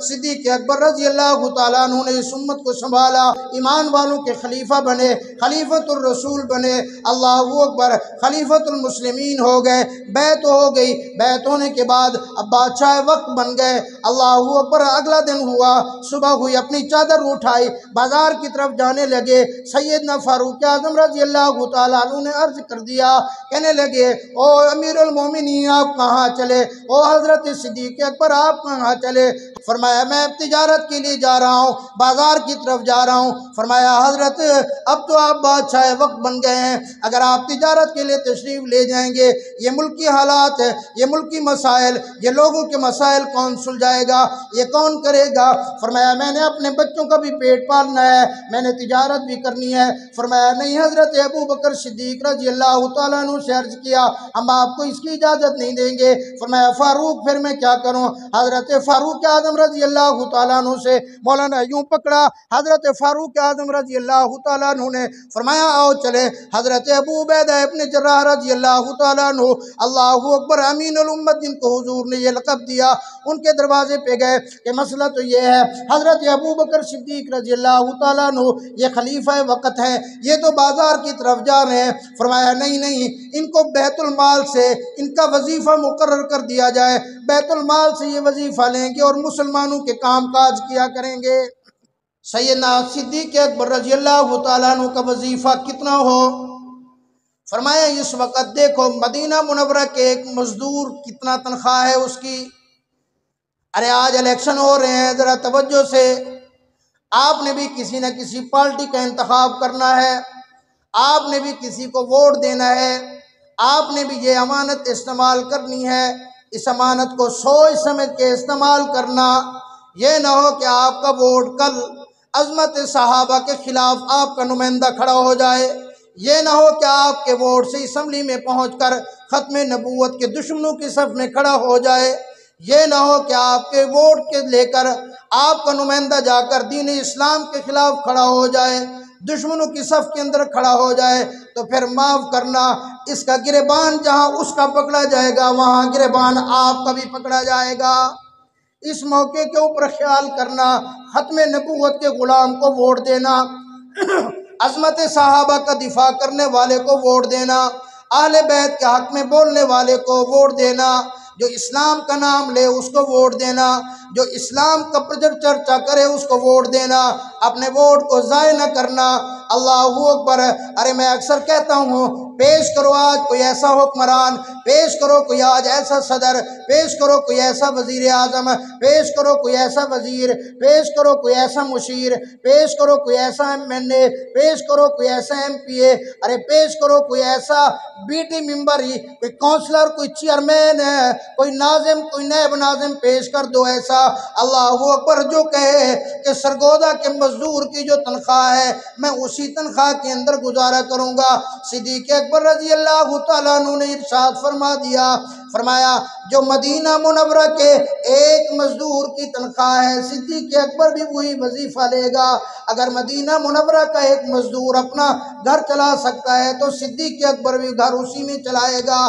صدیق اکبر رضی اللہ تعالیٰ عنہ نے اس امت کو سنبھالا، ایمان والوں کے خلیفہ بنے، خلیفۃ الرسول بنے، اللہ اکبر، خلیفۃ المسلمین ہو گئے، بیعت ہو گئی، بیعت ہونے کے بعد اب بادشاہ وقت بن گئے، اللہ اکبر۔ اگلا دن ہوا، صبح ہوئی، اپنی چادر اٹھائی، بازار کی طرف جانے لگے، سیدنا فاروق اعظم رضی اللہ تعالیٰ عنہ نے عرض کر دیا، کہنے لگے او امیر المومنین آپ کہاں چلے، او حضرت صدیق اکبر آپ کہاں چلے؟ فرمایا میں تجارت کے لیے جا رہا ہوں، بازار کی طرف جا رہا ہوں۔ فرمایا حضرت اب تو آپ بادشاہ وقت بن گئے ہیں، اگر آپ تجارت کے لیے تشریف لے جائیں گے، یہ ملکی حالات ہے، یہ ملکی مسائل، یہ لوگوں کے مسائل کون سلجھائے گا، یہ کون کرے گا؟ فرمایا میں نے اپنے بچوں کا بھی پیٹ پالنا ہے، میں نے تجارت بھی کرنی ہے۔ فرمایا نہیں، حضرت ابو بکر صدیق رضی اللہ تعالیٰ عنہ سے عرض کیا ہم آپ کو اس کی اجازت نہیں دیں گے۔ فرمایا فاروق پھر میں کیا کروں؟ حضرت فاروق اعظم رضی اللہ تعالیٰ عنہ سے مولانا یوں پکڑا، حضرت فاروق اعظم رضی اللہ تعالیٰ عنہ نے فرمایا آؤ چلے۔ حضرت ابو عبیدہ ابن جراح رضی اللہ تعالیٰ عنہ، اللہ اکبر، امین الامت جن کو حضور نے یہ لقب دیا، ان کے دروازے پہ گئے کہ مسئلہ تو یہ ہے، حضرت ابو بکر صدیق رضی اللہ تعالیٰ عنہ یہ خلیفہ وقت ہے، یہ تو بازار کی طرف جا رہے ہیں۔ فرمایا نہیں نہیں، ان کو بیت المال سے ان کا وظیفہ مقرر کر دیا جائے، بیت المال سے یہ وظیفہ لیں گے اور مسلمانوں کے کام کاج کیا کریں گے۔ سیدنا صدیق اکبر رضی اللہ تعالیٰ عنہ کا وظیفہ کتنا ہو؟ فرمایا اس وقت دیکھو مدینہ منورہ کے ایک مزدور کتنا تنخواہ ہے اس کی۔ ارے آج الیکشن ہو رہے ہیں، ذرا توجہ سے، آپ نے بھی کسی نہ کسی پارٹی کا انتخاب کرنا ہے، آپ نے بھی کسی کو ووٹ دینا ہے، آپ نے بھی یہ امانت استعمال کرنی ہے، اس امانت کو سوچ سمجھ کے استعمال کرنا، یہ نہ ہو کہ آپ کا ووٹ کل عظمت صحابہ کے خلاف آپ کا نمائندہ کھڑا ہو جائے، یہ نہ ہو کہ آپ کے ووٹ سے اسمبلی میں پہنچ کر ختم نبوت کے دشمنوں کی صف میں کھڑا ہو جائے، یہ نہ ہو کہ آپ کے ووٹ کے لے کر آپ کا نمائندہ جا کر دین اسلام کے خلاف کھڑا ہو جائے، دشمنوں کی صف کے اندر کھڑا ہو جائے، تو پھر معاف کرنا، اس کا گریبان جہاں اس کا پکڑا جائے گا وہاں گریبان آپ کا بھی پکڑا جائے گا۔ اس موقع کے اوپر خیال کرنا، ختم نبوت کے غلام کو ووٹ دینا، عظمت صحابہ کا دفاع کرنے والے کو ووٹ دینا، اہل بیت کے حق میں بولنے والے کو ووٹ دینا، جو اسلام کا نام لے اس کو ووٹ دینا، جو اسلام کا چرچا کرے اس کو ووٹ دینا، اپنے ووٹ کو ضائع نہ کرنا۔ اللہ اکبر۔ ارے میں اکثر کہتا ہوں پیش کرو آج کوئی ایسا حکمران، پیش کرو کوئی آج ایسا صدر، پیش کرو کوئی ایسا وزیر اعظم، پیش کرو کوئی ایسا وزیر، پیش کرو کوئی ایسا مشیر، پیش کرو کوئی ایسا ایم این اے، پیش کرو کوئی ایسا ایم پی اے، ارے پیش کرو کوئی ایسا بی ٹی ممبر ہی، کوئی کونسلر، کوئی چیئرمین ہے، کوئی ناظم، کوئی نائب ناظم، پیش کر دو ایسا، اللہ اکبر، جو کہے کہ سرگودا کے مزدور کی جو تنخواہ ہے میں اسی تنخواہ کے اندر گزارا کروں گا۔ صدیق اکبر رضی اللہ تعالیٰ عنہ نے ارشاد فرما دیا، فرمایا جو مدینہ منورہ کے ایک مزدور کی تنخواہ ہے صدیق اکبر بھی وہی وظیفہ لے گا۔ اگر مدینہ منورہ کا ایک مزدور اپنا گھر چلا سکتا ہے تو صدیق اکبر بھی گھر اسی میں چلائے گا۔